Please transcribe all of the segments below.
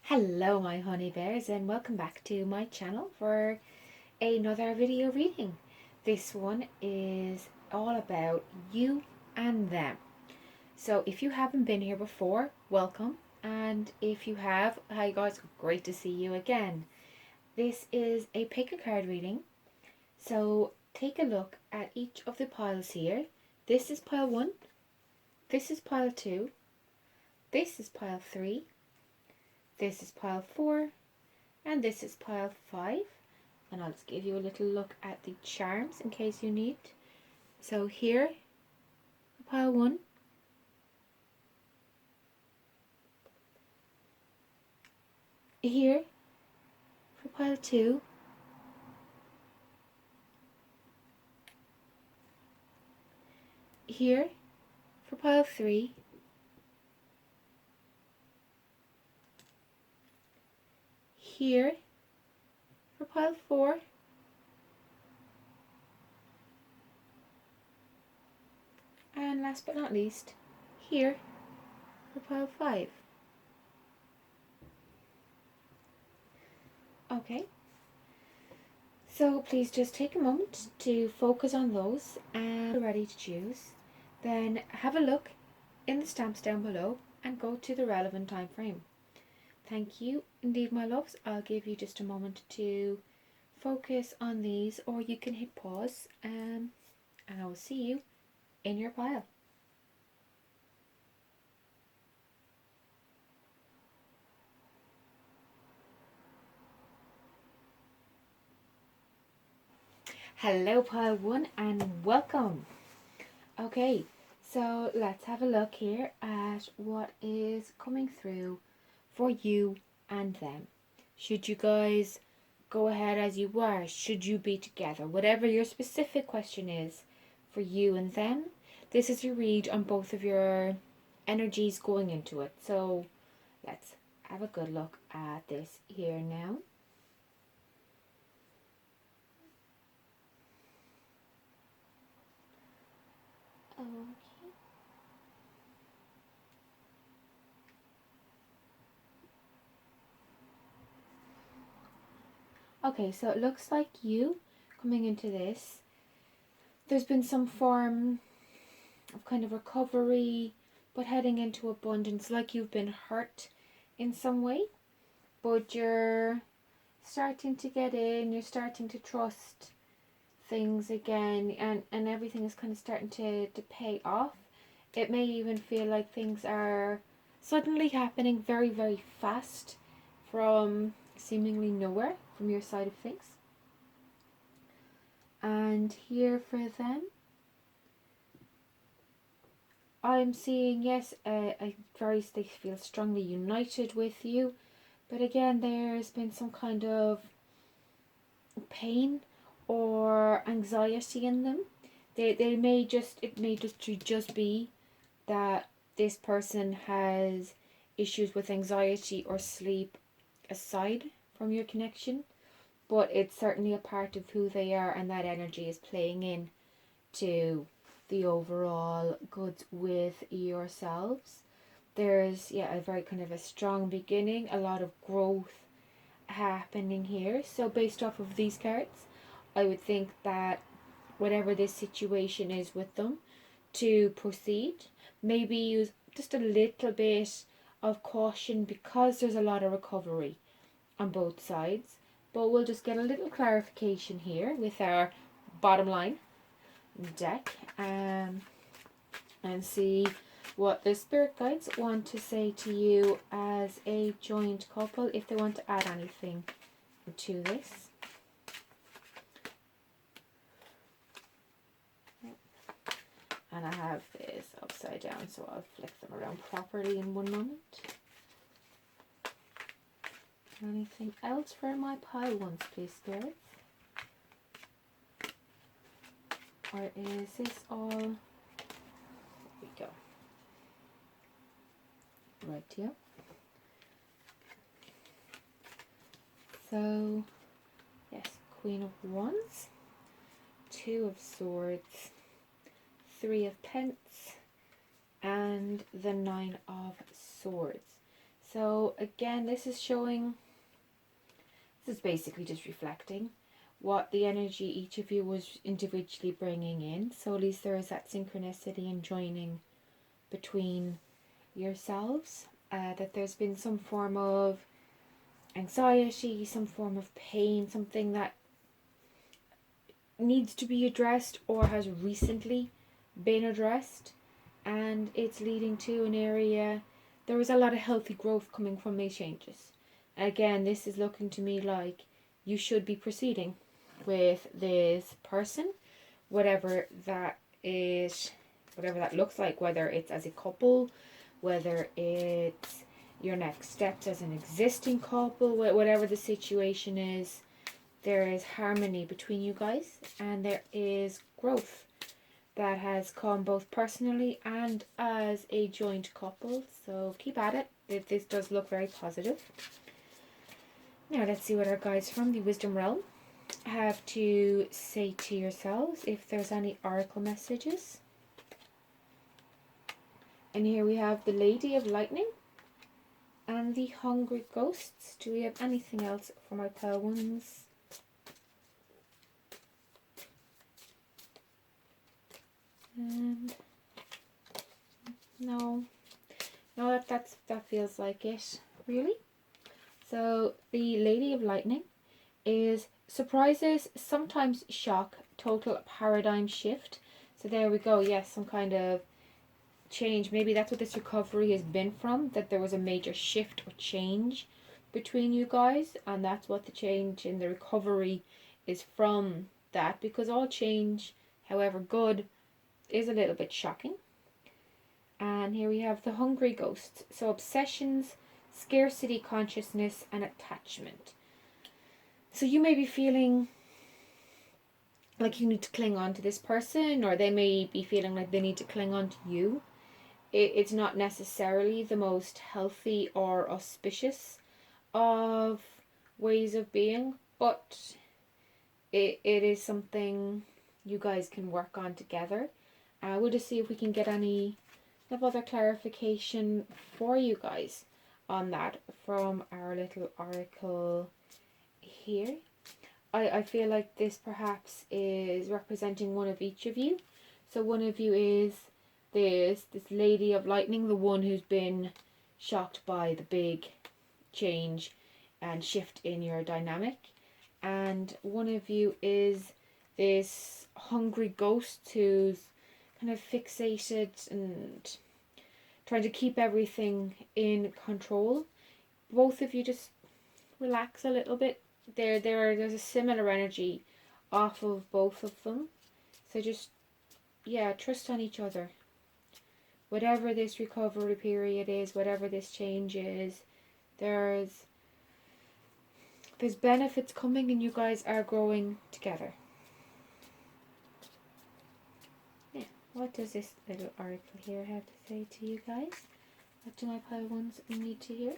Hello my honey bears, and welcome back to my channel for another video reading. This one is all about you and them. So if you haven't been here before, welcome, and if you have, hi guys, great to see you again. This is a pick a card reading, so take a look at each of the piles here. This is pile 1, this is pile 2, this is pile 3, this is pile 4, and this is pile 5. And I'll just give you a little look at the charms in case you need. So here, pile 1. Here, for pile 2. Here, for pile 3. Here, for pile 4. And last but not least, here, for pile 5. Okay, so please just take a moment to focus on those, and you're ready to choose. Then have a look in the stamps down below and go to the relevant time frame. Thank you indeed, my loves. I'll give you just a moment to focus on these, or you can hit pause, and I will see you in your pile. Hello pile 1 and welcome. Okay, so let's have a look here at what is coming through for you and them. Should you guys go ahead as you are? Should you be together? Whatever your specific question is for you and them, this is a read on both of your energies going into it. So let's have a good look at this here now. Okay, so it looks like you coming into this, there's been some form of kind of recovery, but heading into abundance, like you've been hurt in some way, but you're starting to get in, you're starting to trust things again, and everything is kind of starting to pay off. It may even feel like things are suddenly happening very, very fast from seemingly nowhere from your side of things. And here for them, I'm seeing, yes, they feel strongly united with you, but again, there's been some kind of pain or anxiety in them. It may just be that this person has issues with anxiety or sleep aside from your connection, but it's certainly a part of who they are, and that energy is playing in to the overall goods with yourselves. There's a very kind of a strong beginning, a lot of growth happening here. So based off of these cards, I would think that whatever this situation is with them, to proceed, maybe use just a little bit of caution, because there's a lot of recovery on both sides. But we'll just get a little clarification here with our bottom line deck, and see what the spirit guides want to say to you as a joint couple, if they want to add anything to this. And I have this upside down, so I'll flick them around properly in one moment. Anything else for my pile ones, please, spirits? Or is this all? Here we go. Right here. So, yes, Queen of Wands, Two of Swords, Three of Pence, and the Nine of Swords. So again, this is basically just reflecting what the energy each of you was individually bringing in. So at least there is that synchronicity and joining between yourselves. That there's been some form of anxiety, some form of pain, something that needs to be addressed or has recently been addressed, and it's leading to an area. There was a lot of healthy growth coming from these changes. Again, this is looking to me like you should be proceeding with this person, whatever that is, whatever that looks like, whether it's as a couple, whether it's your next steps as an existing couple, whatever the situation is. There is harmony between you guys, and there is growth that has come both personally and as a joint couple. So keep at it. This does look very positive. Now let's see what our guides from the Wisdom Realm have to say to yourselves, if there's any oracle messages. And here we have the Lady of Lightning and the Hungry Ghosts. Do we have anything else for my pale ones? And no, that feels like it, really. So the Lady of Lightning is surprises, sometimes shock, total paradigm shift. So there we go. Yes, some kind of change. Maybe that's what this recovery has been from, that there was a major shift or change between you guys, and that's what the change in the recovery is from that, because all change, however good, is a little bit shocking. And here we have the Hungry Ghosts. So obsessions, scarcity consciousness, and attachment. So you may be feeling like you need to cling on to this person, or they may be feeling like they need to cling on to you. It's not necessarily the most healthy or auspicious of ways of being, but it is something you guys can work on together. We'll just see if we can get any other clarification for you guys on that from our little oracle here. I feel like this perhaps is representing one of each of you. So one of you is this Lady of Lightning, the one who's been shocked by the big change and shift in your dynamic. And one of you is this hungry ghost who's kind of fixated and trying to keep everything in control. Both of you just relax a little bit. There's a similar energy off of both of them. So just, trust on each other. Whatever this recovery period is, whatever this change is, there's benefits coming, and you guys are growing together. Yeah, what does this little oracle here have to say to you guys? What do my pile ones need to hear?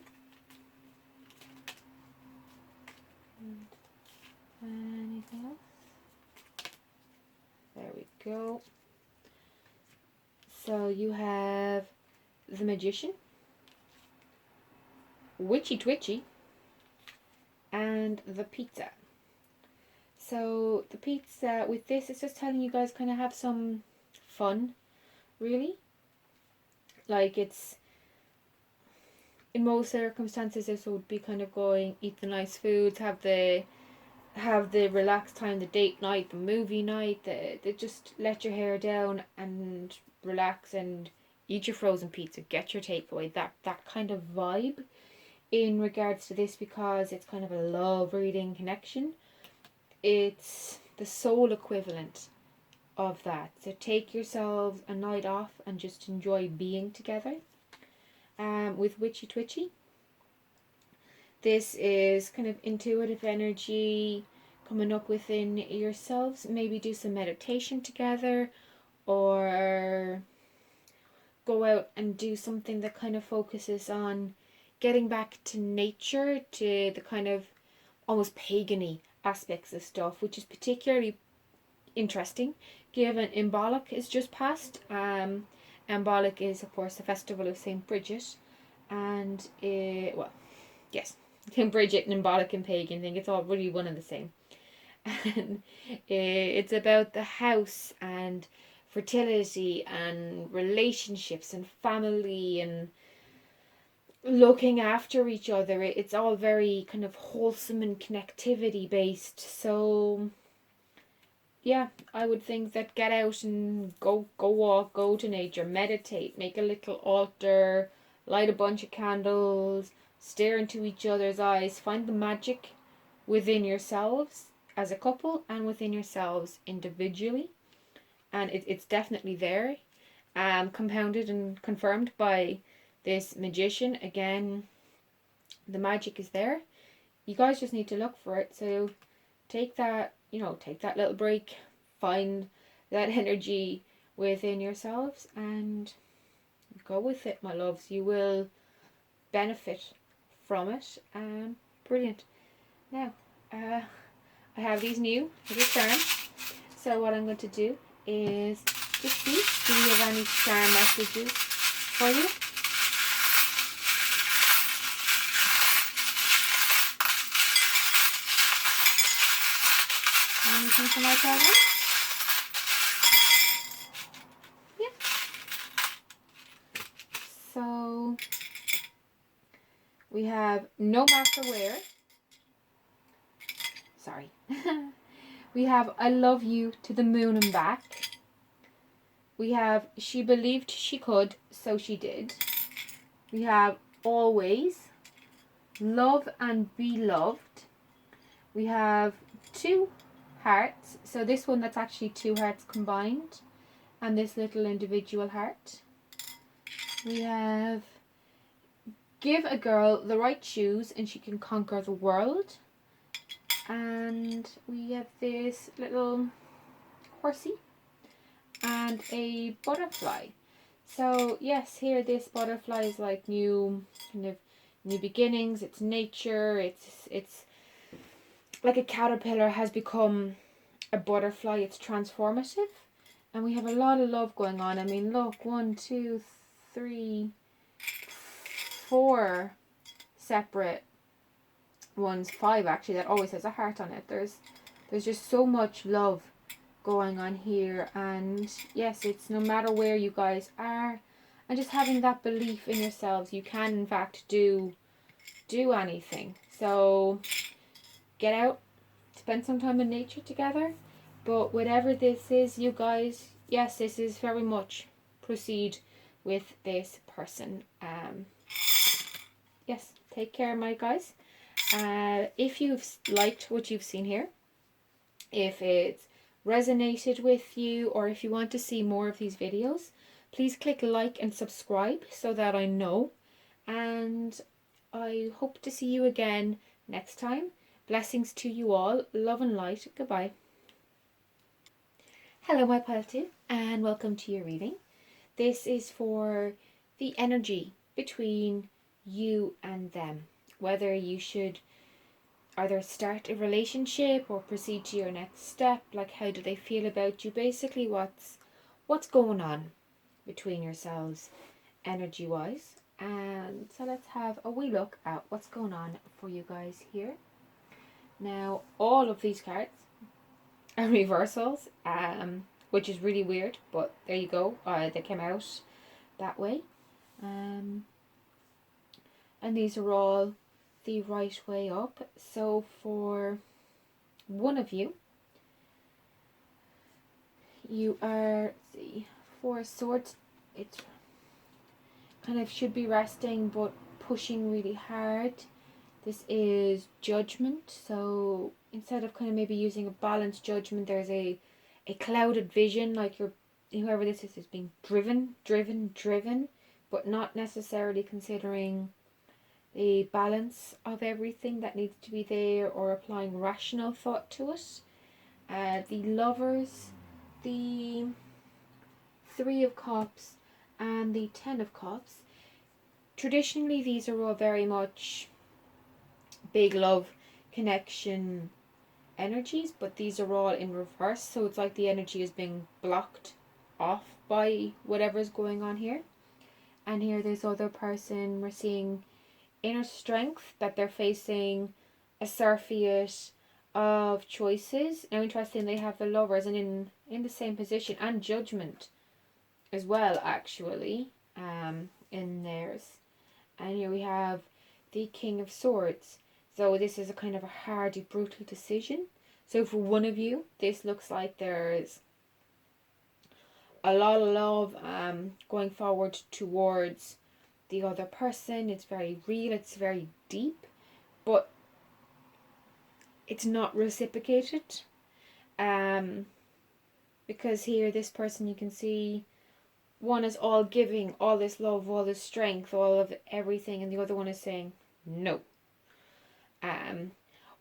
And anything else? There we go. So you have the Magician, Witchy Twitchy, and the Pizza. So the pizza, with this, it's just telling you guys kind of have some fun, really. Like, it's, in most circumstances, this would be kind of going, eat the nice foods, have the relaxed time, the date night, the movie night, the just let your hair down and relax and eat your frozen pizza, get your takeaway, that kind of vibe in regards to this, because it's kind of a love reading connection. It's the soul equivalent of that. So take yourselves a night off and just enjoy being together. With Witchy Twitchy, this is kind of intuitive energy coming up within yourselves. Maybe do some meditation together, or go out and do something that kind of focuses on getting back to nature, to the kind of almost pagan-y aspects of stuff, which is particularly interesting given Imbolc is just passed. Imbolc is, of course, the festival of St. Bridget, and yes, Bridget, Nimbolic and pagan thing, it's all really one and the same. And it's about the house and fertility and relationships and family and looking after each other. It's all very kind of wholesome and connectivity based. So yeah, I would think that get out and go walk, go to nature, meditate, make a little altar, light a bunch of candles, stare into each other's eyes, find the magic within yourselves as a couple and within yourselves individually. And it's definitely there, compounded and confirmed by this magician. Again, the magic is there. You guys just need to look for it. So take that little break, find that energy within yourselves and go with it, my loves. You will benefit from it. Brilliant. Now, I have these new little charms. So what I'm going to do is just see, do we have any charm messages for you? Anything from my program? Yeah. So we have no matter where. Sorry. We have I love you to the moon and back. We have she believed she could, so she did. We have always, love and be loved. We have 2 hearts. So this one, that's actually 2 hearts combined, and this little individual heart. We have give a girl the right shoes and she can conquer the world. And we have this little horsey and a butterfly. So yes, here this butterfly is like new beginnings. It's nature. It's like a caterpillar has become a butterfly. It's transformative, and we have a lot of love going on. I mean, look, 1, 2, 3, 4 separate ones, 5 actually, that always has a heart on it. There's just so much love going on here, and yes, it's no matter where you guys are, and just having that belief in yourselves, you can in fact do anything. So get out, spend some time in nature together. But whatever this is, you guys, yes, this is very much proceed with this person. Yes, take care, my guys. If you've liked what you've seen here, if it's resonated with you, or if you want to see more of these videos, please click like and subscribe so that I know. And I hope to see you again next time. Blessings to you all. Love and light. Goodbye. Hello, my pile 2, and welcome to your reading. This is for the energy between you and them. Whether you should either start a relationship or proceed to your next step. Like, how do they feel about you? Basically, what's going on between yourselves energy-wise. And so let's have a wee look at what's going on for you guys here. Now, all of these cards are reversals, which is really weird, but there you go. They came out that way. And these are all the right way up. So for one of you, you are, let's see, 4 swords. It's kind of should be resting but pushing really hard. This is judgment. So instead of kind of maybe using a balanced judgment, there's a clouded vision, like whoever this is being driven, but not necessarily considering the balance of everything that needs to be there or applying rational thought to it. The lovers, the 3 of Cups and the 10 of Cups. Traditionally, these are all very much big love connection energies, but these are all in reverse. So it's like the energy is being blocked off by whatever's going on here. And here this other person, we're seeing inner strength, that they're facing a surfeit of choices. Now interesting, they have the Lovers and in the same position, and Judgment as well, actually, in theirs. And here we have the King of Swords. So this is a kind of a hardy, brutal decision. So for one of you, this looks like there's a lot of love going forward towards the other person. It's very real, it's very deep, but it's not reciprocated. Because here, this person, you can see one is all giving, all this love, all this strength, all of everything, and the other one is saying no.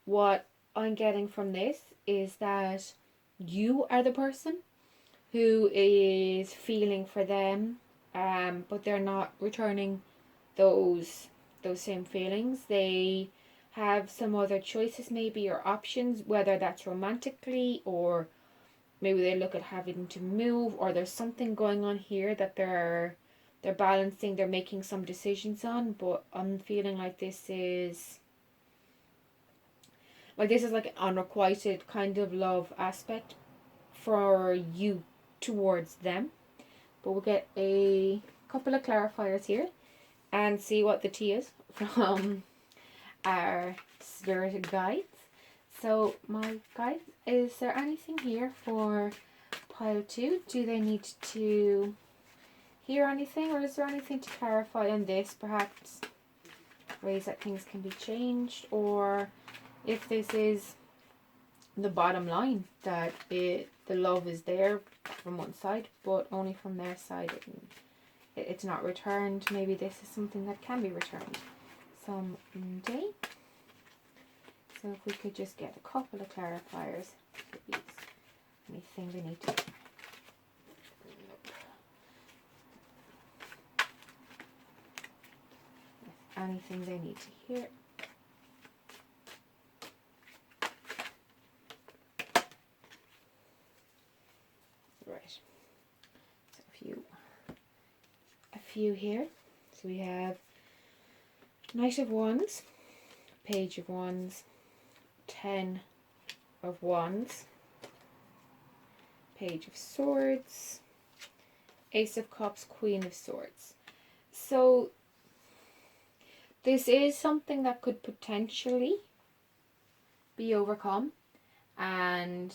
What I'm getting from this is that you are the person who is feeling for them, but they're not returning those same feelings. They have some other choices maybe, or options, whether that's romantically, or maybe they look at having to move, or there's something going on here that they're balancing, they're making some decisions on. But I'm feeling like this is like an unrequited kind of love aspect for you towards them. But we'll get a couple of clarifiers here and see what the tea is from our spirit guides. So my guides, is there anything here for pile 2? Do they need to hear anything, or is there anything to clarify on this? Perhaps ways that things can be changed, or if this is the bottom line, that the love is there from one side, but only from their side it's not returned. Maybe this is something that can be returned someday. So if we could just get a couple of clarifiers, please. Anything they need to... anything they need to hear. Right. So a few here. So we have Knight of Wands, Page of Wands, 10 of Wands, Page of Swords, Ace of Cups, Queen of Swords. So this is something that could potentially be overcome and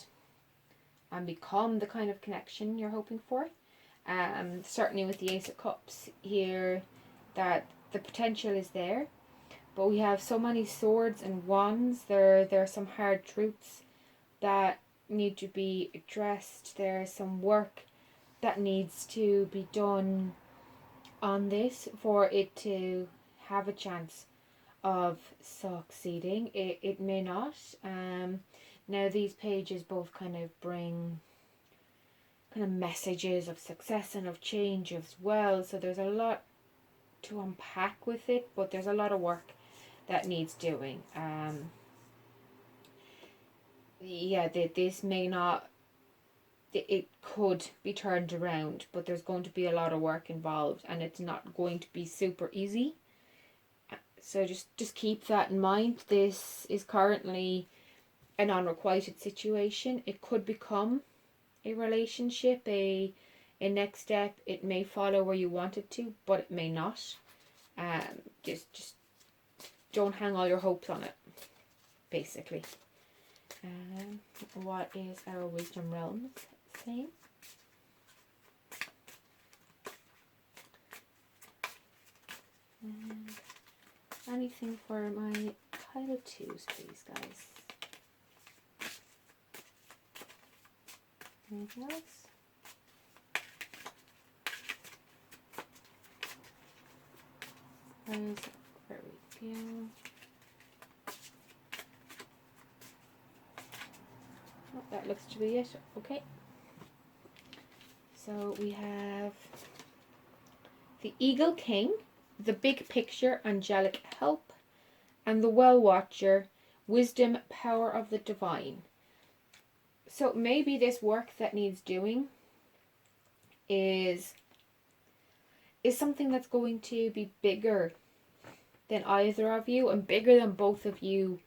become the kind of connection you're hoping for. Certainly with the Ace of Cups here, that the potential is there. But we have so many swords and wands. There are some hard truths that need to be addressed. There's some work that needs to be done on this for it to have a chance of succeeding. It may not. Now these pages both kind of bring kind of messages of success and of change as well. So there's a lot to unpack with it, but there's a lot of work that needs doing. This may not, it could be turned around, but there's going to be a lot of work involved, and it's not going to be super easy. So just keep that in mind. This is currently an unrequited situation. It could become a relationship, a next step. It may follow where you want it to, but it may not. Just don't hang all your hopes on it, basically. What is our wisdom realms saying? Anything for my pile 2s, please, guys. Anything else? There we go. Oh, that looks to be it. Okay. So we have the Eagle King, the Big Picture, Angelic Help, and the Well Watcher, Wisdom, Power of the Divine. So maybe this work that needs doing is is something that's going to be bigger than either of you and bigger than both of you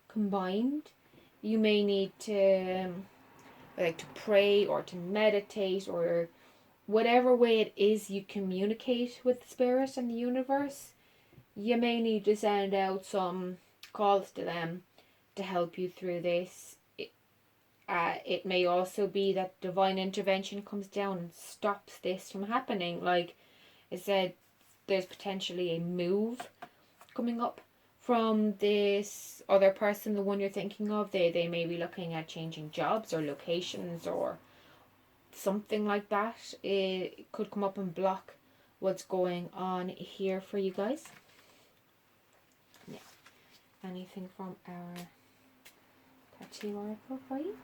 combined. You may need to like to pray or to meditate or whatever way it is you communicate with the spirit and the universe. You may need to send out some calls to them to help you through this. It may also be that divine intervention comes down and stops this from happening. Like I said, there's potentially a move coming up from this other person, the one you're thinking of. They may be looking at changing jobs or locations or something like that. It could come up and block what's going on here for you guys. Yeah. Anything from our tattoo oracle for you?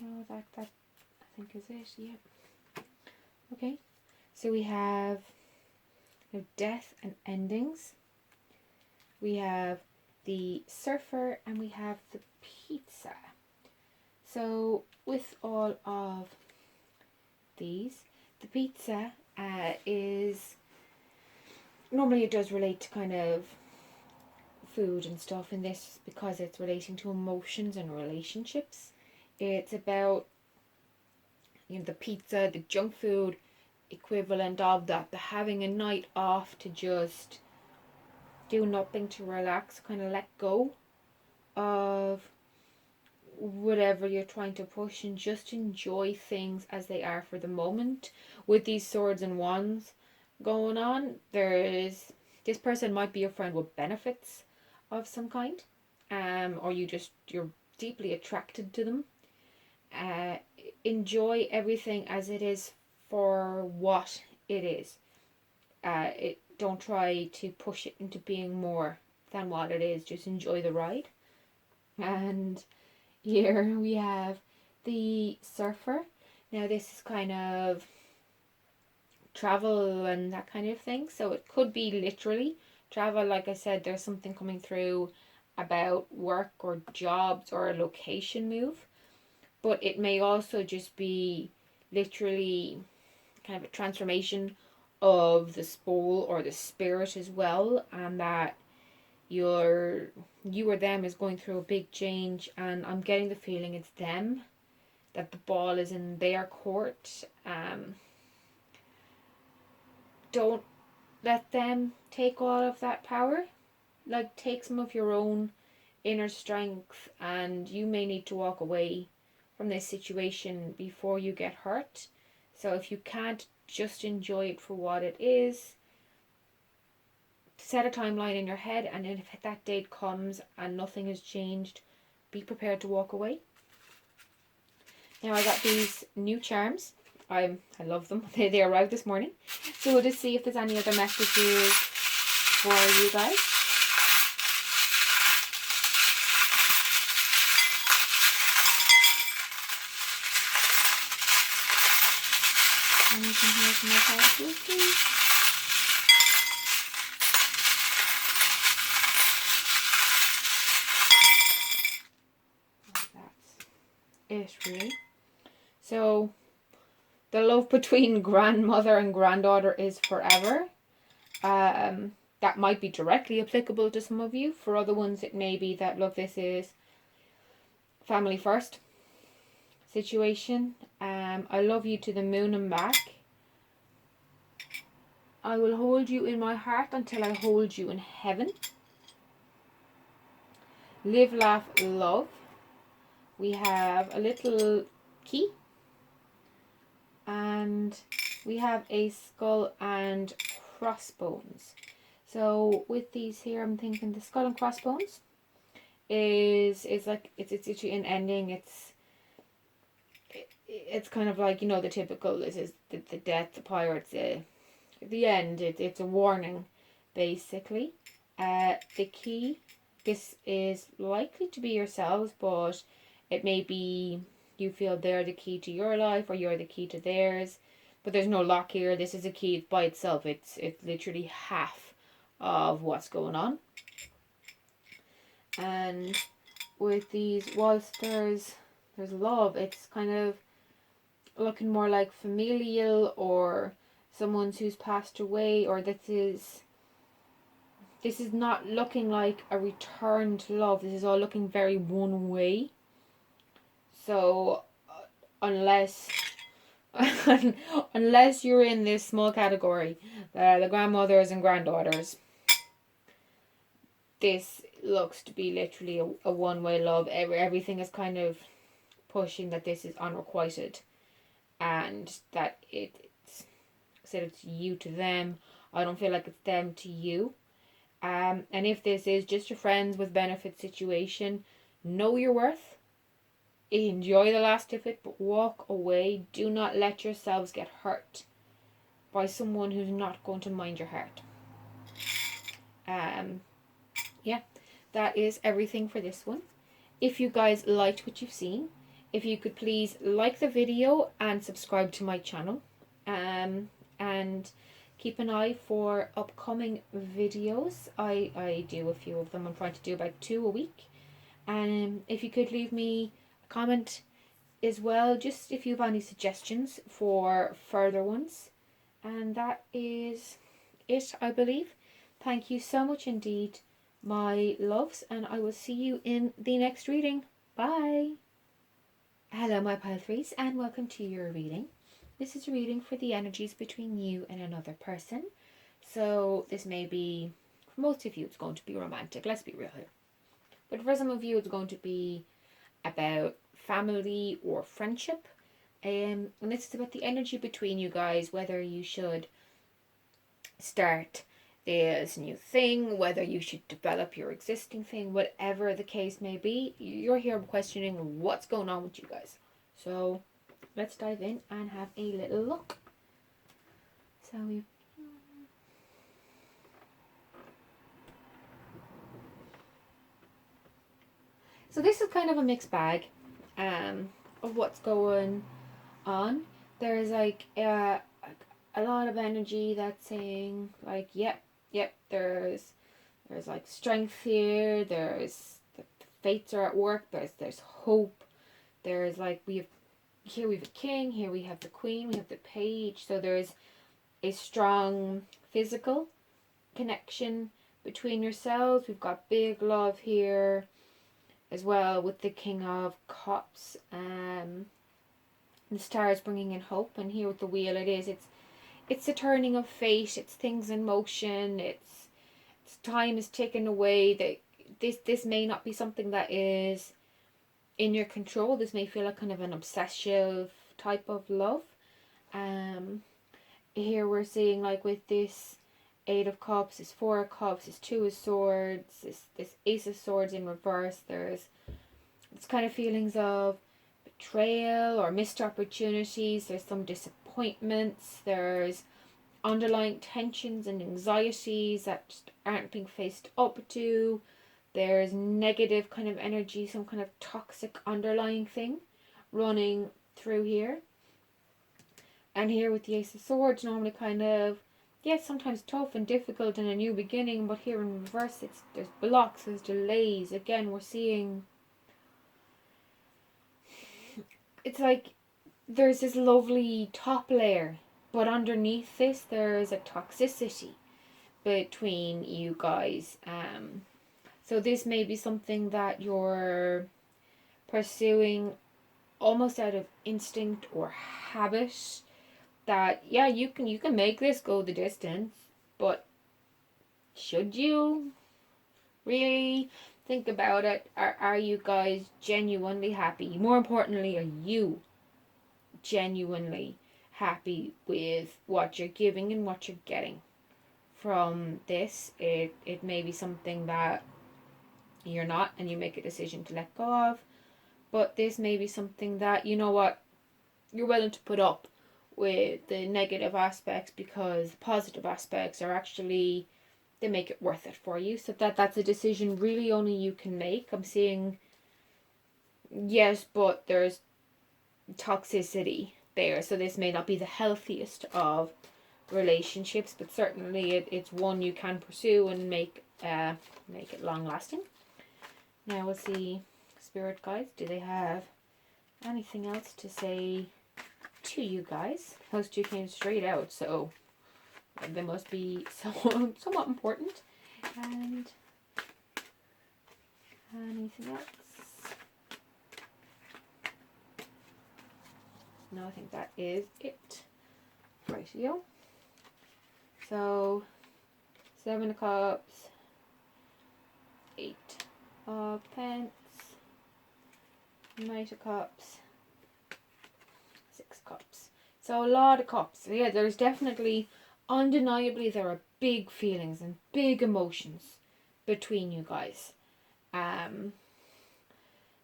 No, that I think is it. Yeah. Okay. So we have death and endings. We have the surfer and we have the pizza. So with all of these, the pizza is normally it does relate to kind of food and stuff, in this because it's relating to emotions and relationships. It's about the pizza, the junk food equivalent of that, the having a night off to just do nothing, to relax, kind of let go of whatever you're trying to push and just enjoy things as they are for the moment. With these swords and wands going on, this person might be a friend with benefits of some kind, or you're deeply attracted to them. Enjoy everything as it is for what it is. Don't try to push it into being more than what it is. Just enjoy the ride. And here we have the surfer. Now this is kind of travel and that kind of thing. So it could be literally travel. Like I said, there's something coming through about work or jobs or a location move. But it may also just be literally kind of a transformation of the soul or the spirit as well, and that you or them is going through a big change, and I'm getting the feeling it's them, that the ball is in their court. Don't let them take all of that power. Like, take some of your own inner strength, and you may need to walk away from this situation before you get hurt. So if you can't, just enjoy it for what it is. Set a timeline in your head, and if that date comes and nothing has changed, be prepared to walk away. Now I got these new charms. I love them. They arrived this morning. So we'll just see if there's any other messages for you guys. Anything here from my cards, please? That's it, really. So the love between grandmother and granddaughter is forever. That might be directly applicable to some of you. For other ones, it may be that, look, this is family first situation. I love you to the moon and back. I will hold you in my heart until I hold you in heaven. Live, laugh, love. We have a little key. And we have a skull and crossbones. So with these here, I'm thinking the skull and crossbones is like it's literally an ending. It's kind of like, the typical, this is the death, the pirates, the end. It's a warning, basically. The key, this is likely to be yourselves, but it may be you feel they're the key to your life or you're the key to theirs. But there's no lock here. This is a key by itself. It's literally half of what's going on. And with these, whilst there's love, it's kind of looking more like familial, or someone who's passed away, or this is not looking like a return to love. This is all looking very one way. So unless unless you're in this small category, the grandmothers and granddaughters, this looks to be literally a one-way love. Everything is kind of pushing that this is unrequited, and that it's said it's you to them. I don't feel like it's them to you. And if this is just your friends with benefit situation, know your worth. Enjoy the last of it, but walk away. Do not let yourselves get hurt by someone who's not going to mind your heart. Yeah, that is everything for this one. If you guys liked what you've seen, if you could please like the video and subscribe to my channel, and keep an eye for upcoming videos. I do a few of them. I'm trying to do about 2 a week. And if you could leave me a comment as well, just if you have any suggestions for further ones. And that is it, I believe. Thank you so much indeed, my loves, and I will see you in the next reading. Bye. Hello, my pile threes, and welcome to your reading. This is a reading for the energies between you and another person. So this may be, for most of you, it's going to be romantic. Let's be real here. But for some of you, it's going to be about family or friendship. And this is about the energy between you guys, whether you should start this new thing, whether you should develop your existing thing, whatever the case may be. You're here questioning what's going on with you guys. So let's dive in and have a little look. So this is kind of a mixed bag of what's going on. There's like a lot of energy that's saying like, yep, there's like strength here, there's the fates are at work, there's hope, there's like we have a king, here we have the queen, we have the page. So there's a strong physical connection between yourselves. We've got big love here as well with the King of Cups. The stars bringing in hope, and here with the wheel, it's a turning of fate. It's things in motion. It's time is taken away. That this may not be something that is in your control. This may feel like kind of an obsessive type of love. Here we're seeing like with this 8 of Cups, this 4 of Cups, this 2 of Swords, this Ace of Swords in reverse. There's kind of feelings of betrayal or missed opportunities. There's some disappointments. There's underlying tensions and anxieties that just aren't being faced up to. There's negative kind of energy, some kind of toxic underlying thing running through here. And here with the Ace of Swords, normally kind of, sometimes tough and difficult in a new beginning, but here in reverse, there's blocks, there's delays. Again, we're seeing, it's like there's this lovely top layer, but underneath this, there's a toxicity between you guys. So this may be something that you're pursuing almost out of instinct or habit. That you can make this go the distance, but should you really think about it? Are you guys genuinely happy? More importantly, are you genuinely happy with what you're giving and what you're getting from this? It may be something that you're not, and you make a decision to let go of, but this may be something that, you know what, you're willing to put up with the negative aspects because the positive aspects are actually, they make it worth it for you. So that's a decision really only you can make. I'm seeing, yes, but there's toxicity there, so this may not be the healthiest of relationships, but certainly it's one you can pursue and make it long lasting. Now we'll see spirit guides. Do they have anything else to say to you guys? Those two came straight out, so they must be somewhat important. And anything else? No, I think that is it. Rightio. So 7 of Cups, 8 of Pence, Knight of Cups, 6 Cups. So a lot of cups. So yeah, there's definitely, undeniably, there are big feelings and big emotions between you guys.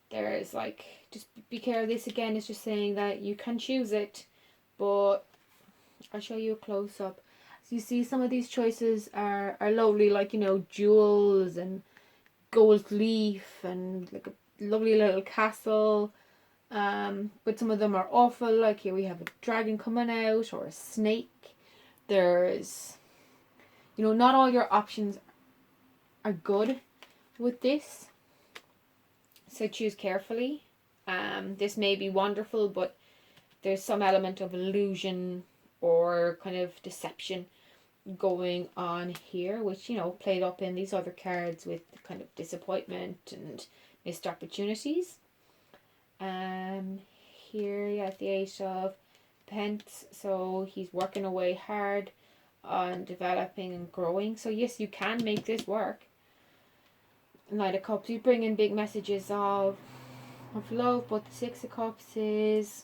There's like, just be careful. This again is just saying that you can choose it, but I'll show you a close up. So you see some of these choices are lovely, like, you know, jewels and gold leaf and like a lovely little castle. But some of them are awful, like here we have a dragon coming out or a snake. There's, you know, not all your options are good with this, so choose carefully. This may be wonderful, but there's some element of illusion or kind of deception going on here, which, you know, played up in these other cards with kind of disappointment and missed opportunities. Here you have the 8 of Pence, so he's working away hard on developing and growing. So yes, you can make this work. Knight of Cups, you bring in big messages of love, but the 6 of Cups is,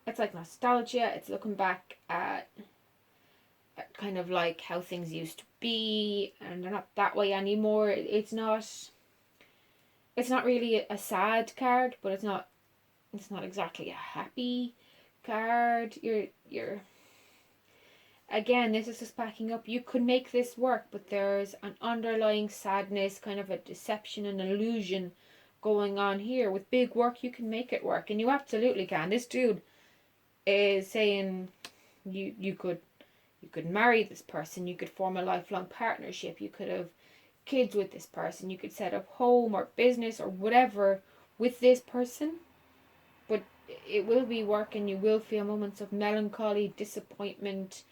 it's like nostalgia. It's looking back at kind of like how things used to be, and they're not that way anymore. It's not really a sad card, but it's not exactly a happy card. You're again, this is just backing up. You could make this work, but there's an underlying sadness, kind of a deception and illusion going on here. With big work, you can make it work, and you absolutely can. This dude is saying you could marry this person, you could form a lifelong partnership, you could have kids with this person, you could set up home or business or whatever with this person, but it will be work, and you will feel moments of melancholy, disappointment,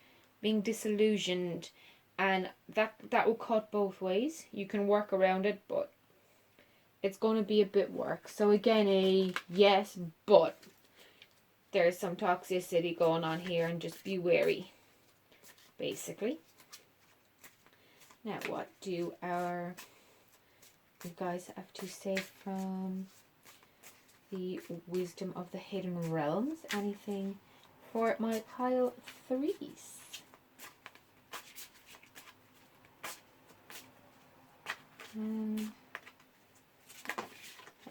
being disillusioned, and that will cut both ways. You can work around it, but it's going to be a bit work. So again, a yes, but there's some toxicity going on here, and just be wary, basically. Now, what do you guys have to say from the Wisdom of the Hidden Realms? Anything for my pile 3s? There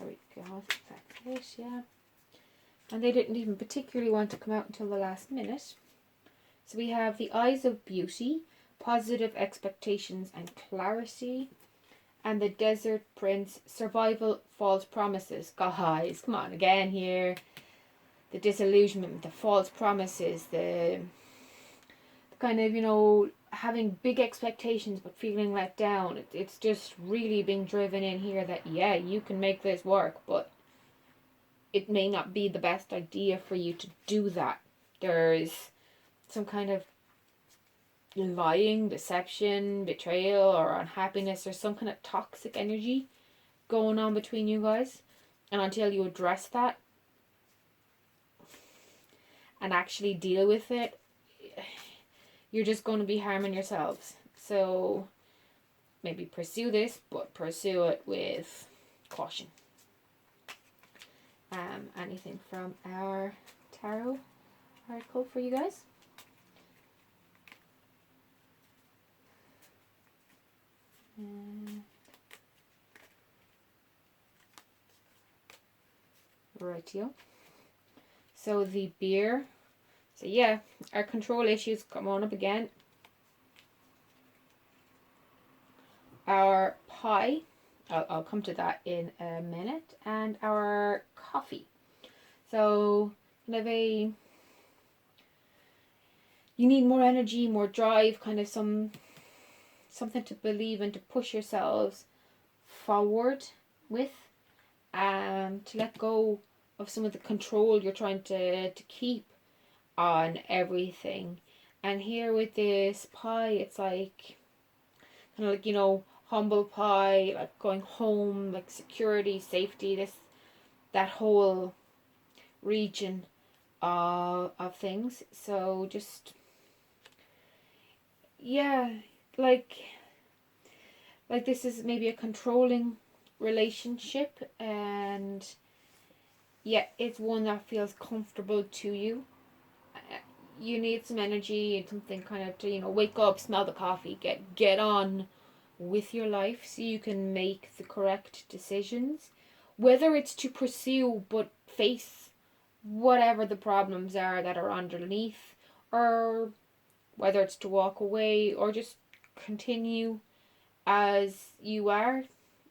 we go. That's it, yeah. And they didn't even particularly want to come out until the last minute. So we have the Eyes of Beauty, Positive Expectations and Clarity, and the Desert Prince, Survival, False Promises. Guys, come on, again here. The disillusionment, the false promises, the kind of, you know, having big expectations but feeling let down. It's just really being driven in here that, yeah, you can make this work, but it may not be the best idea for you to do that. There's some kind of lying, deception, betrayal, or unhappiness, or some kind of toxic energy going on between you guys. And until you address that and actually deal with it, you're just going to be harming yourselves. So maybe pursue this, but pursue it with caution. Anything from our tarot article for you guys? Rightio. So the beer. So yeah, our control issues come on up again. Our pie. I'll come to that in a minute. And our coffee. So kind of a you need more energy, more drive, kind of something to believe in, to push yourselves forward with, to let go of some of the control you're trying to keep on everything. And here with this pie, it's like kind of like, you know, humble pie, like going home, like security, safety, that whole region of things. So just, yeah, like this is maybe a controlling relationship, and yeah, it's one that feels comfortable to you. You need some energy and something kind of to, you know, wake up, smell the coffee, get on with your life so you can make the correct decisions, whether it's to pursue but face whatever the problems are that are underneath, or whether it's to walk away or just continue as you are.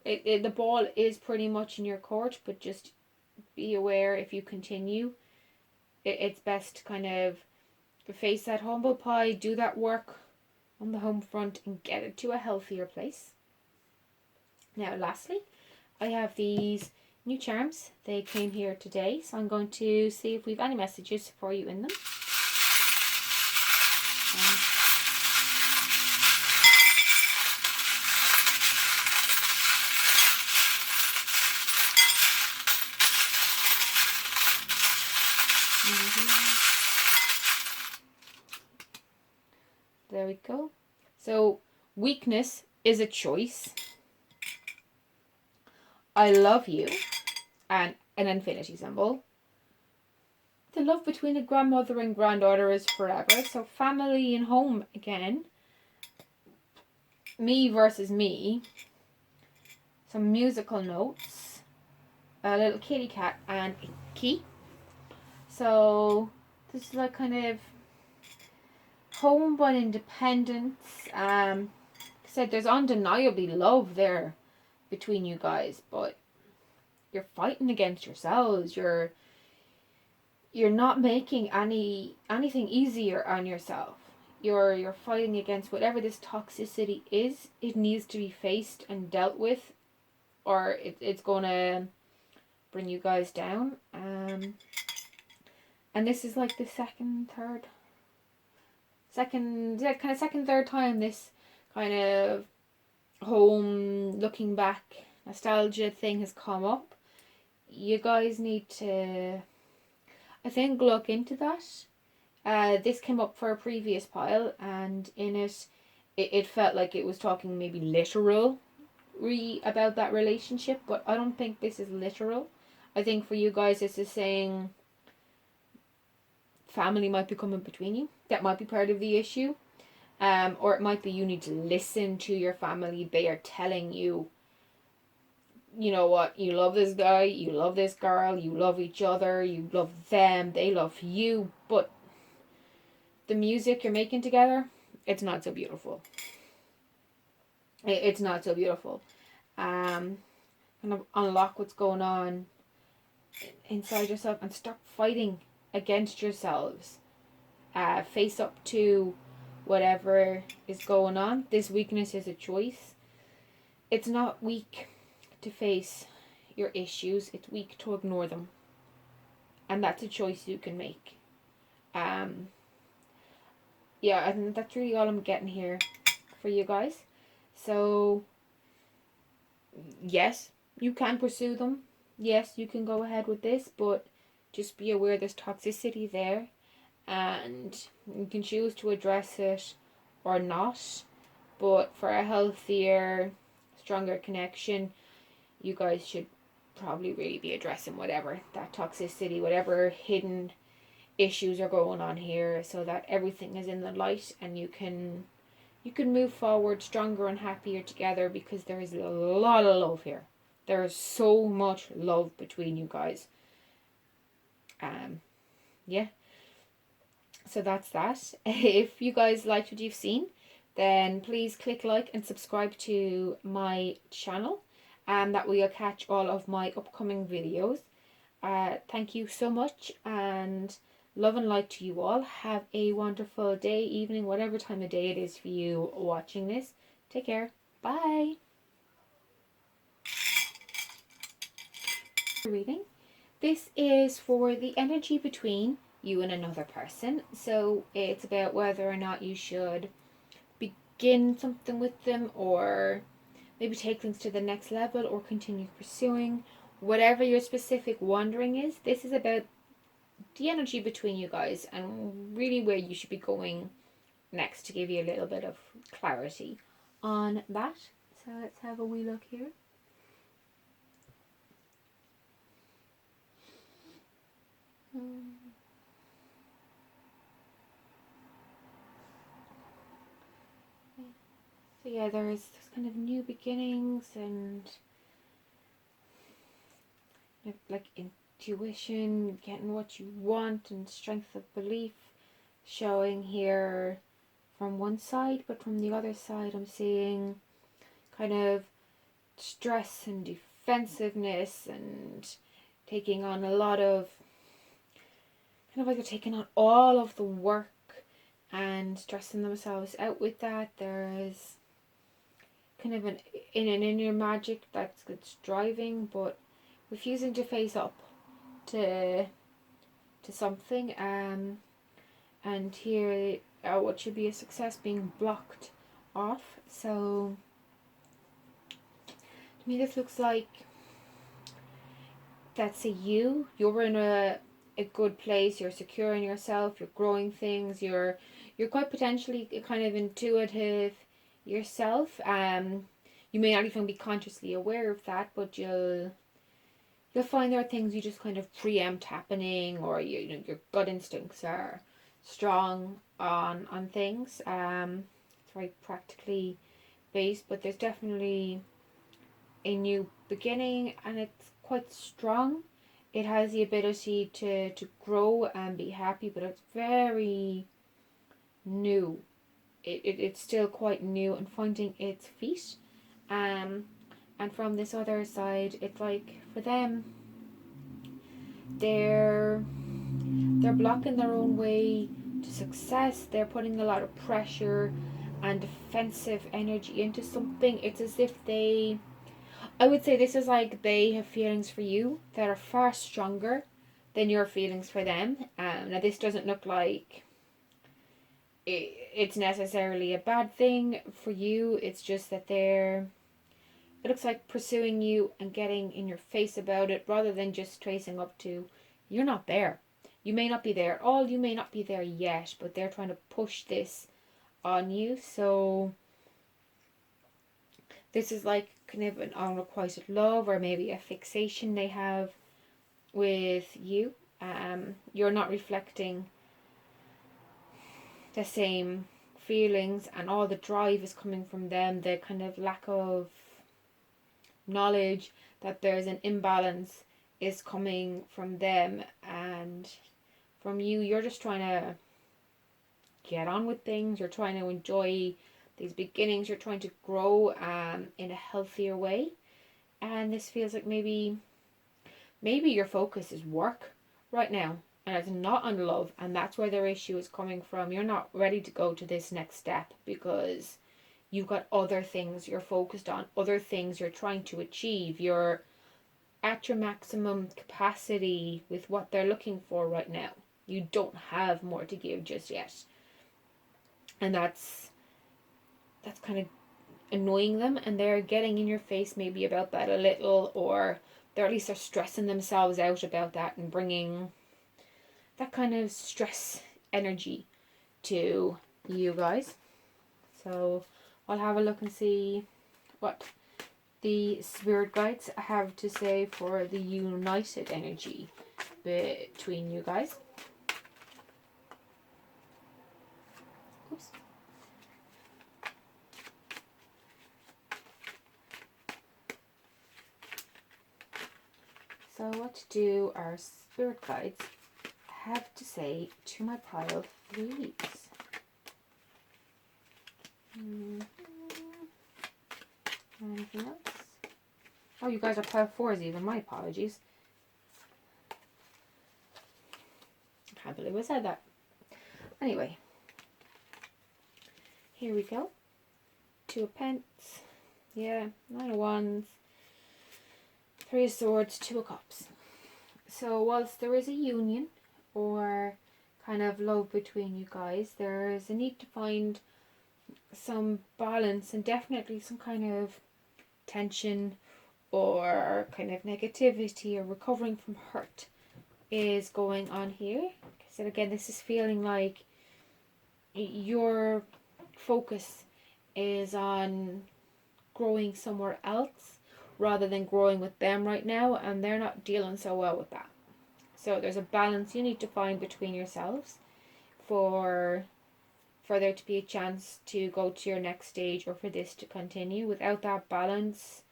The ball is pretty much in your court, but just be aware if you continue, it's best to kind of face that humble pie, do that work on the home front, and get it to a healthier place. Now, lastly, I have these new charms. They came here today, so I'm going to see if we have any messages for you in them. There we go. So, weakness is a choice. I love you, and an infinity symbol. The love between a grandmother and granddaughter is forever. So family and home again. Me versus me. Some musical notes. A little kitty cat and a key. So this is like kind of home but independence. Like I said, there's undeniably love there between you guys, but you're fighting against yourselves. You're not making anything easier on yourself. You're fighting against whatever this toxicity is. It needs to be faced and dealt with, or it's gonna bring you guys down. And this is like the second, third time this kind of home looking back nostalgia thing has come up. You guys need to, I think, look into that. This came up for a previous pile, and in it felt like it was talking maybe literal about that relationship, but I don't think this is literal. I think for you guys this is saying family might be coming between you. That might be part of the issue. Or it might be you need to listen to your family. They are telling you, you know what, you love this guy, you love this girl, you love each other, you love them, they love you, but the music you're making together, it's not so beautiful. It's not so beautiful. Kind of unlock what's going on inside yourself and stop fighting against yourselves. Face up to whatever is going on. This weakness is a choice. It's not weak to face your issues, it's weak to ignore them. And that's a choice you can make. Yeah, and that's really all I'm getting here for you guys. So, yes, you can pursue them. Yes, you can go ahead with this, but just be aware there's toxicity there, and you can choose to address it or not. But for a healthier, stronger connection, you guys should probably really be addressing whatever that toxicity, whatever hidden issues are going on here, so that everything is in the light and you can move forward stronger and happier together, because there is a lot of love here. There is so much love between you guys. Yeah. So that's that. If you guys liked what you've seen, then please click like and subscribe to my channel, and that way you'll catch all of my upcoming videos. Thank you so much, and Love and light to you all. Have a wonderful day, evening, whatever time of day it is for you watching this. Take care. Bye. Reading. This is for the energy between you and another person. So it's about whether or not you should begin something with them, or maybe take things to the next level, or continue pursuing. Whatever your specific wondering is, this is about the energy between you guys and really where you should be going next, to give you a little bit of clarity on that. So let's have a wee look here. So yeah, there's kind of new beginnings and like intuition, getting what you want, and strength of belief showing here from one side, but from the other side I'm seeing kind of stress and defensiveness and taking on a lot of, kind of like they're taking on all of the work and stressing themselves out with that. There's kind of an inner magic that's driving, but refusing to face up to something. And here what should be a success being blocked off. So to me this looks like, that's you're in a good place, you're secure in yourself, you're growing things, you're quite potentially kind of intuitive yourself. You may not even be consciously aware of that, but you'll find there are things you just kind of preempt happening, or your gut instincts are strong on things. It's very practically based, but there's definitely a new beginning, and it's quite strong. It has the ability to grow and be happy, but it's very new. It's still quite new and finding its feet. And from this other side, it's like for them, they're blocking their own way to success. They're putting a lot of pressure and defensive energy into something. It's as if I would say this is like they have feelings for you that are far stronger than your feelings for them. Now this doesn't look like it's necessarily a bad thing for you. It's just that it looks like pursuing you and getting in your face about it, rather than just tracing up to, you're not there. You may not be there at all, you may not be there yet, but they're trying to push this on you. So this is like kind of an unrequited love, or maybe a fixation they have with you. You're not reflecting the same feelings, and all the drive is coming from them. The kind of lack of knowledge that there's an imbalance is coming from them, and from you, you're just trying to get on with things. You're trying to enjoy these beginnings. You're trying to grow in a healthier way. And this feels like maybe your focus is work right now, and it's not on love, and that's where their issue is coming from. You're not ready to go to this next step because you've got other things you're focused on, other things you're trying to achieve. You're at your maximum capacity with what they're looking for right now. You don't have more to give just yet. And that's kind of annoying them, and they're getting in your face maybe about that a little, or they're at least they're stressing themselves out about that and bringing that kind of stress energy to you guys. So I'll have a look and see what the spirit guides have to say for the united energy between you guys. Oops. So what do our spirit guides have to say to my pile 3s? Anything else? Oh, you guys are pile 4s even. My apologies. Can't believe I said that. Anyway, here we go. 2 of Pence. Yeah, 9 of Wands. 3 of Swords, 2 of Cups. So whilst there is a union or kind of love between you guys, there is a need to find some balance and definitely some kind of tension or kind of negativity or recovering from hurt is going on here. So again, this is feeling like your focus is on growing somewhere else rather than growing with them right now, and they're not dealing so well with that. So there's a balance you need to find between yourselves for there to be a chance to go to your next stage or for this to continue. Without that balance,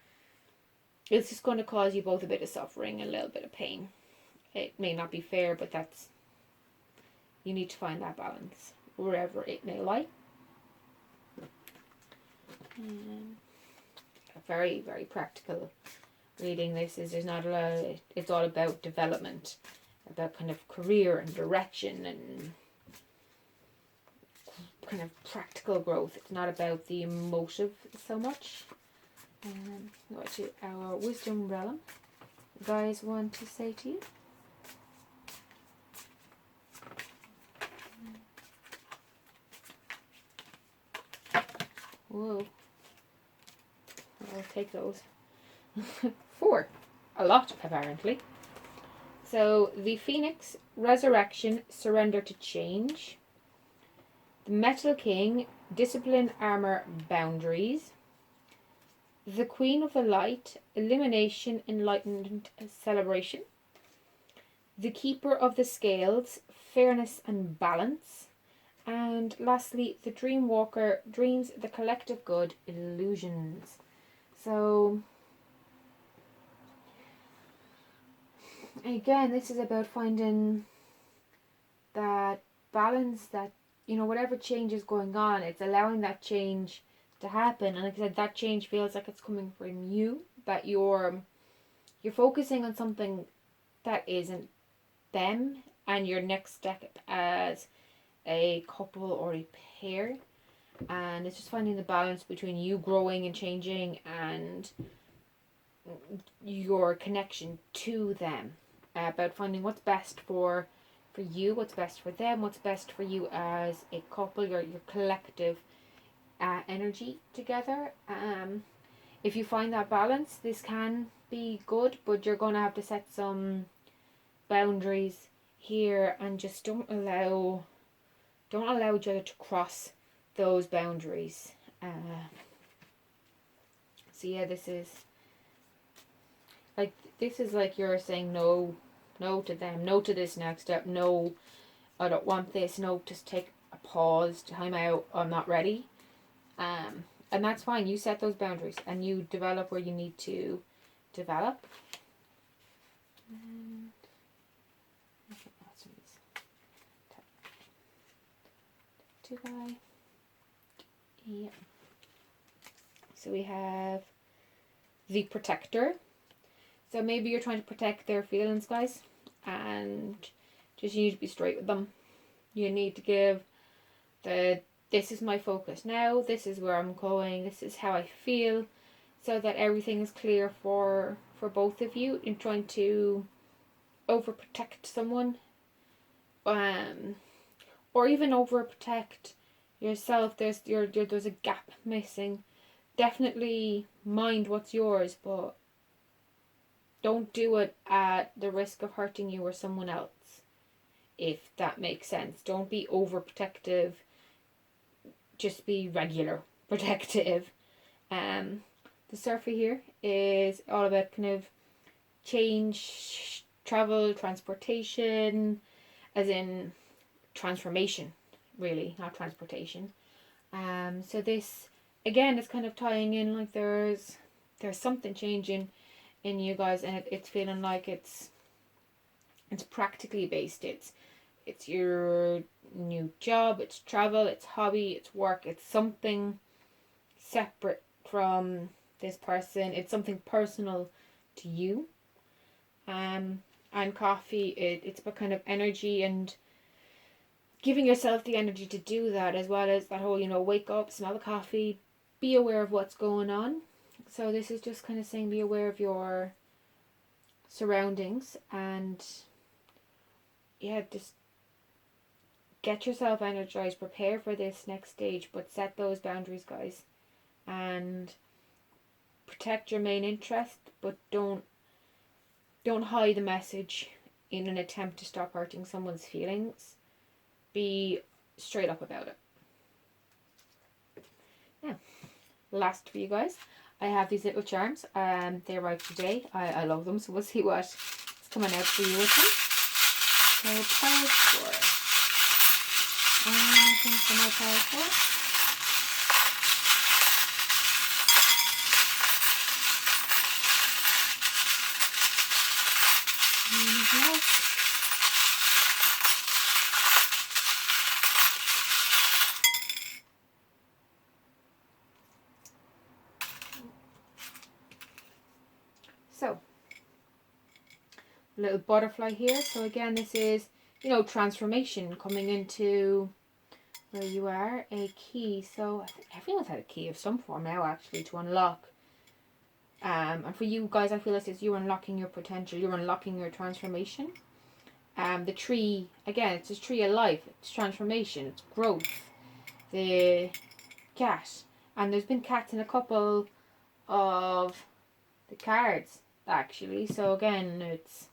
it's just going to cause you both a bit of suffering and a little bit of pain. It may not be fair, but you need to find that balance wherever it may lie. A very, very practical reading. There's not a lot of, it's all about development, about kind of career and direction and kind of practical growth. It's not about the emotive so much. Go to our wisdom realm. Guys want to say to you? Whoa. I'll take those. 4. A lot, apparently. So, the Phoenix, Resurrection, Surrender to Change. The Metal King, Discipline, Armor, Boundaries. The Queen of the Light, Elimination, Enlightenment, Celebration. The Keeper of the Scales, Fairness and Balance. And lastly, the Dream Walker, Dreams, the Collective Good, Illusions. So, again, this is about finding that balance, that, whatever change is going on, it's allowing that change to happen. And like I said, that change feels like it's coming from you, that you're focusing on something that isn't them and your next step as a couple or a pair. And it's just finding the balance between you growing and changing and your connection to them, about finding what's best for you, what's best for them, what's best for you as a couple, your collective energy together. If you find that balance, this can be good, but you're going to have to set some boundaries here and just don't allow each other to cross those boundaries. So yeah, this is like you're saying no to them, no to this next step, no, I don't want this, no, just take a pause, time out, I'm not ready. And that's fine. You set those boundaries and you develop where you need to develop. And two guy. Yeah. So we have the Protector. So maybe you're trying to protect their feelings, guys, and just you need to be straight with them. You need to give this is my focus now, this is where I'm going, this is how I feel, so that everything is clear for both of you. In trying to overprotect someone, or even overprotect yourself, there's a gap missing. Definitely mind what's yours, but don't do it at the risk of hurting you or someone else, if that makes sense. Don't be overprotective. Just be regular protective. The Surfer here is all about kind of change, travel, transportation, as in transformation, really, not transportation. So this again is kind of tying in like there's something changing in you guys, and it's feeling like it's practically based. It's your new job, it's travel, it's hobby, it's work, it's something separate from this person, it's something personal to you. And coffee, it's about kind of energy and giving yourself the energy to do that, as well as that whole, wake up, smell the coffee, be aware of what's going on. So this is just kind of saying be aware of your surroundings, and yeah, just get yourself energized, prepare for this next stage, but set those boundaries, guys, and protect your main interest, but don't hide the message in an attempt to stop hurting someone's feelings. Be straight up about it. Now, last for you guys, I have these little charms. They arrived today. I love them, so we'll see what's coming out for you with them. So power four. Anything for my power four? So, little butterfly here. So again, this is, transformation coming into where you are. A key. So I think everyone's had a key of some form now, actually, to unlock. And for you guys, I feel this is you unlocking your potential. You're unlocking your transformation. The tree, again, it's a tree of life. It's transformation. It's growth. The cat. And there's been cats in a couple of the cards, actually. So again, it's,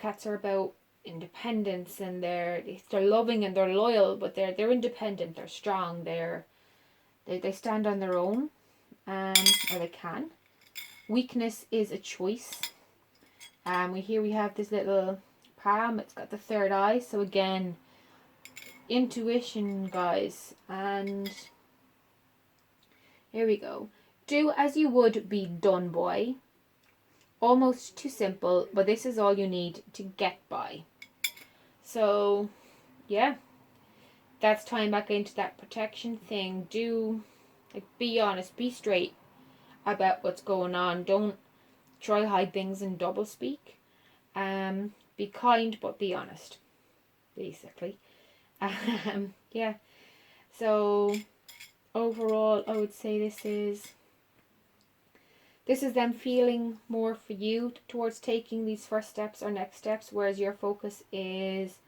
cats are about independence, and they're loving and they're loyal, but they're independent, they're strong, they stand on their own, or they can. Weakness is a choice. We have this little palm. It's got the third eye. So again, intuition, guys. And here we go. Do as you would be done, boy. Almost too simple, but this is all you need to get by. So, yeah, that's tying back into that protection thing. Be honest, be straight about what's going on. Don't try hide things and double speak. Be kind, but be honest, basically. Yeah. So, overall, I would say this is them feeling more for you towards taking these first steps or next steps, whereas your focus is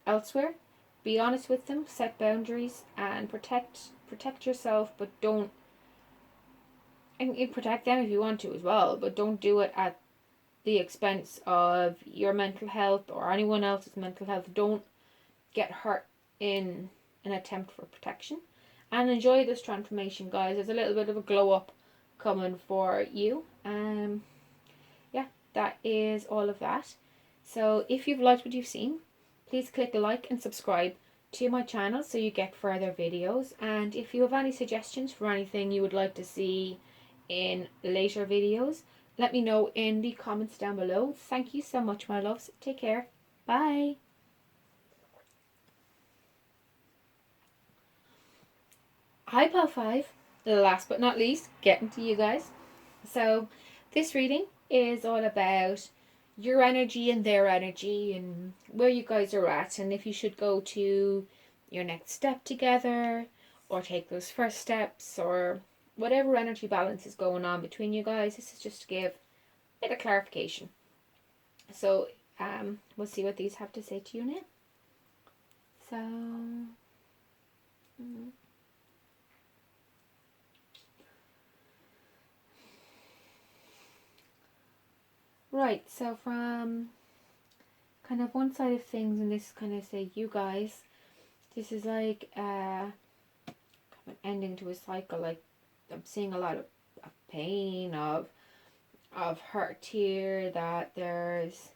elsewhere. Be honest with them, set boundaries, and protect yourself, but don't, and protect them if you want to as well, but don't do it at the expense of your mental health or anyone else's mental health. Don't get hurt in an attempt for protection, and enjoy this transformation, guys. There's a little bit of a glow up coming for you. Yeah, that is all of that. So if you've liked what you've seen, please click like and subscribe to my channel so you get further videos. And if you have any suggestions for anything you would like to see in later videos, let me know in the comments down below. Thank you so much, my loves. Take care. Bye. Hi, Pal 5. Last but not least, getting to you guys. So this reading is all about your energy and their energy, and where you guys are at, and if you should go to your next step together or take those first steps, or whatever energy balance is going on between you guys. This is just to give a bit of clarification. So we'll see what these have to say to you now. So right, so from kind of one side of things, and this kind of say you guys, this is like kind of an ending to a cycle. Like, I'm seeing a lot of pain, of hurt here, that there's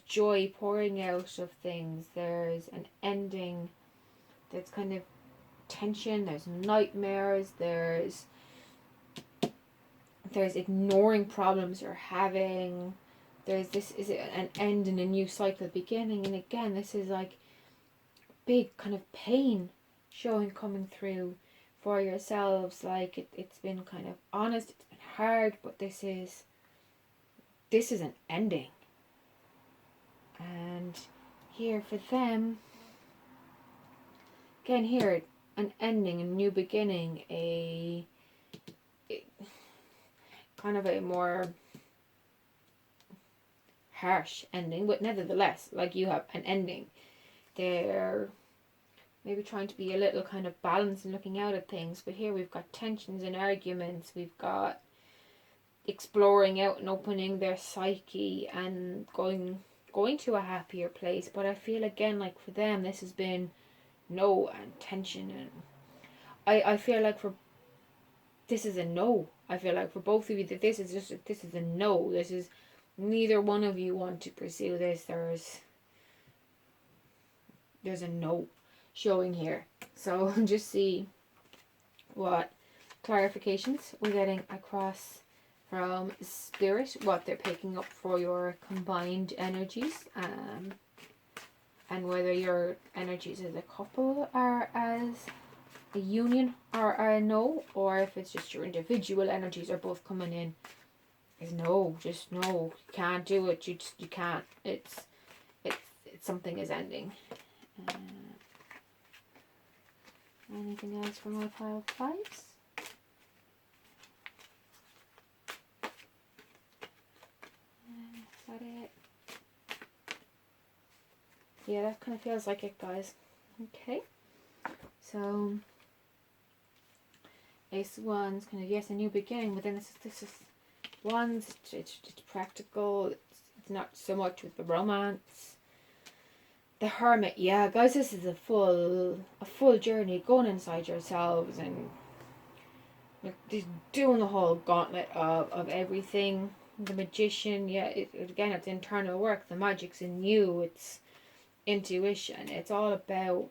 joy pouring out of things. There's an ending that's kind of tension, there's nightmares, there's ignoring problems you're having. There's this is an end and a new cycle beginning, and again this is like big kind of pain showing, coming through for yourselves. Like it's been kind of honest, it's been hard, but this is an ending. And here for them, again here, an ending, a new beginning, kind of a more harsh ending, but nevertheless, like you have an ending. They're maybe trying to be a little kind of balanced and looking out at things, but here we've got tensions and arguments, we've got exploring out and opening their psyche and going to a happier place. But I feel again like for them this has been no and tension, and I feel like for this is a no. I feel like for both of you that this is a no. This is neither one of you want to pursue this. There's a no showing here. So just see what clarifications we're getting across from Spirit, what they're picking up for your combined energies, and whether your energies as a couple are as a union or a no, or if it's just your individual energies are both coming in is no, just no, you can't do it, you can't, it's something is ending. Anything else from my pile of fives? Is that it? Yeah, that kind of feels like it, guys. Okay, so Ace of Wands, kind of, yes, a new beginning, but then this is Wands, it's practical, it's not so much with the romance. The Hermit, yeah, guys, this is a full journey, going inside yourselves and just doing the whole gauntlet of everything. The Magician, yeah, again, it's internal work. The magic's in you. It's intuition. It's all about.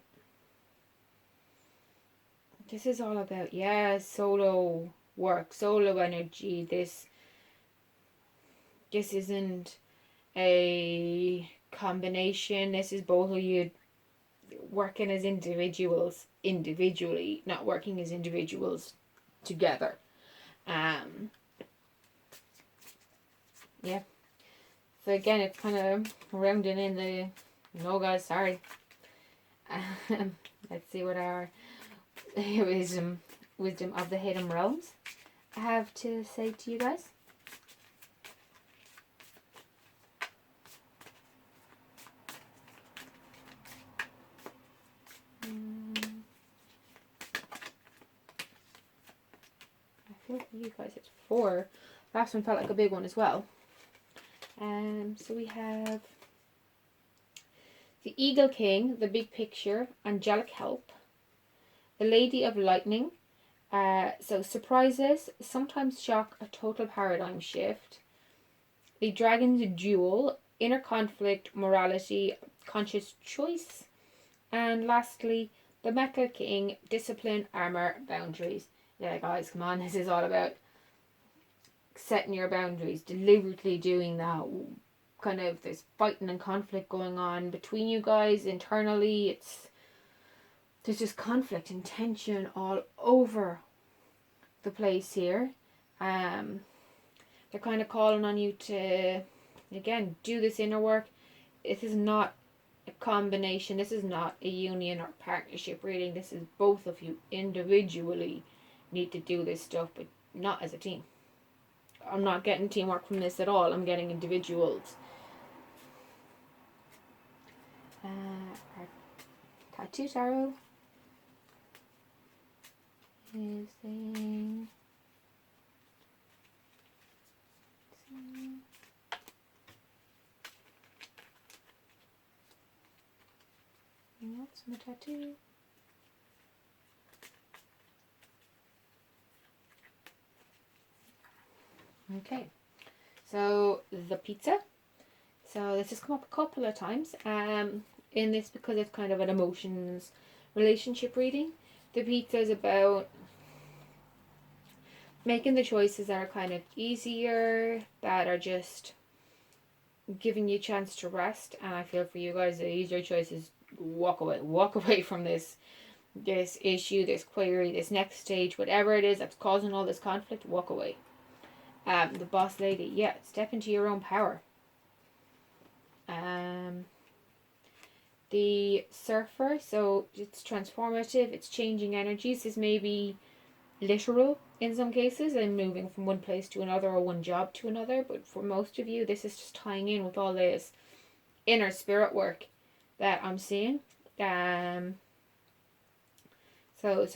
This is all about, yeah, solo work, solo energy. This isn't a combination. This is both of you working as individuals individually, not working as individuals together. Yeah. So again, it's kind of rounding in the no, guys, sorry. Let's see what our wisdom of the hidden realms I have to say to you guys. I feel for you guys it's 4. Last one felt like a big one as well. So we have the Eagle King, the big picture, angelic help. The Lady of Lightning. So surprises, sometimes shock, a total paradigm shift. The Dragon's Jewel, inner conflict, morality, conscious choice. And lastly, the Metal King, discipline, armor, boundaries. Yeah, guys, come on, this is all about setting your boundaries, deliberately doing that. Kind of there's fighting and conflict going on between you guys internally. There's just conflict and tension all over the place here. They're kind of calling on you to, again, do this inner work. This is not a combination. This is not a union or partnership reading. This is both of you individually need to do this stuff, but not as a team. I'm not getting teamwork from this at all. I'm getting individuals. Our tattoo tarot is saying anything else from the tattoo? Okay, so the pizza. So this has come up a couple of times in this because it's kind of an emotions relationship reading. The pizza is about making the choices that are kind of easier, that are just giving you a chance to rest. And I feel for you guys, the easier choice is walk away from this issue, this query, this next stage, whatever it is that's causing all this conflict. Walk away. The boss lady, yeah, step into your own power. the surfer, so it's transformative, it's changing energies. This may be literal in some cases and moving from one place to another or one job to another, but for most of you this is just tying in with all this inner spirit work that I'm seeing. So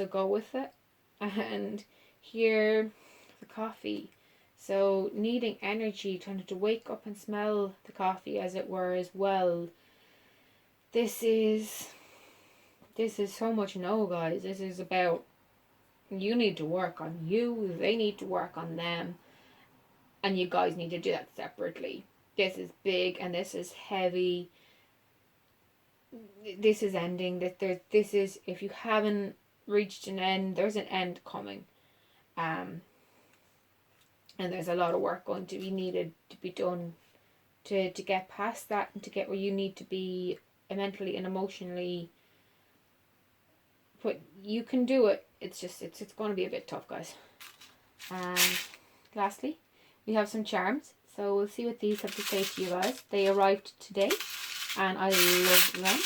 go with it. And here, the coffee, so needing energy, trying to wake up and smell the coffee as it were as well. This is so much no, guys. This is about, you need to work on you, they need to work on them, and you guys need to do that separately. This is big and this is heavy. This is ending. This is, if you haven't reached an end, there's an end coming. And there's a lot of work going to be needed to be done to get past that and to get where you need to be mentally and emotionally. But you can do it. It's just, it's going to be a bit tough, guys. And lastly, we have some charms. So we'll see what these have to say to you guys. They arrived today and I love them.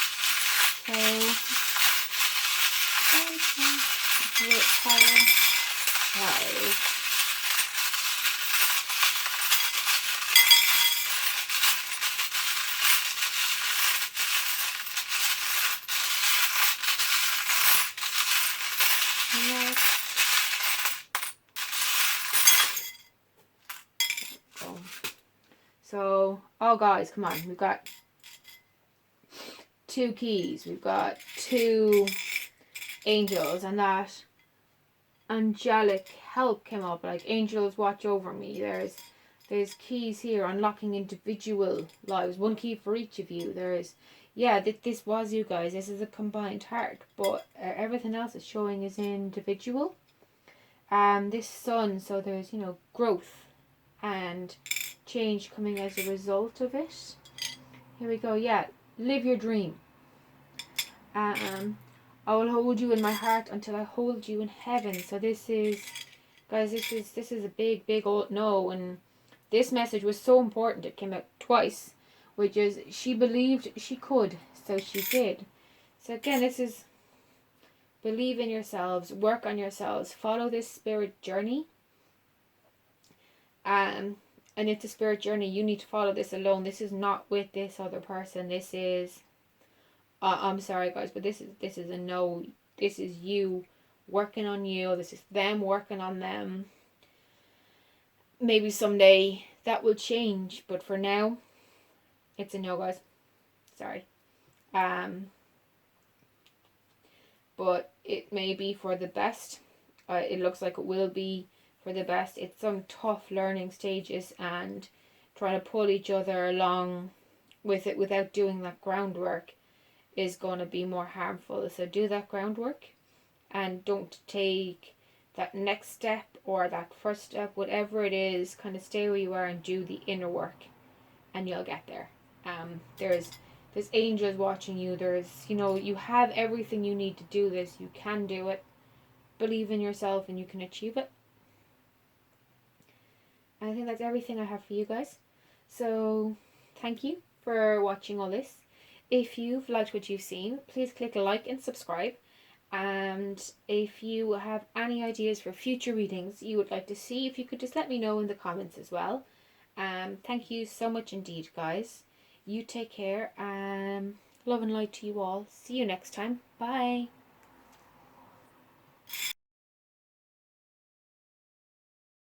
So, oh guys, come on. We've got 2 keys. We've got 2 angels, and that angelic help came up. Like, angels watch over me. There's keys here, unlocking individual lives. 1 key for each of you. This was you guys. This is a combined heart, but everything else is showing is individual. This sun, so there's, growth and change coming as a result of it. Here we go. Yeah, live your dream. I will hold you in my heart until I hold you in heaven. So this is, guys, this is a big old no. And this message was so important. It came out twice, which is, she believed she could, so she did. So again, this is, believe in yourselves, work on yourselves, follow this spirit journey. And it's a spirit journey. You need to follow this alone. This is not with this other person. This is, I'm sorry guys, but this is a no. This is you working on you. This is them working on them. Maybe someday that will change, but for now, it's a no, guys. Sorry. But it may be for the best. It looks like it will be for the best. It's some tough learning stages and trying to pull each other along with it without doing that groundwork is going to be more harmful. So do that groundwork and don't take that next step or that first step, whatever it is. Kind of stay where you are and do the inner work and you'll get there. There's angels watching you. There's, you have everything you need to do this. You can do it. Believe in yourself and you can achieve it. I think that's everything I have for you guys. So thank you for watching all this. If you've liked what you've seen, please click a like and subscribe. And if you have any ideas for future readings you would like to see, if you could just let me know in the comments as well. Thank you so much indeed, guys. You take care. Love and light to you all. See you next time. Bye.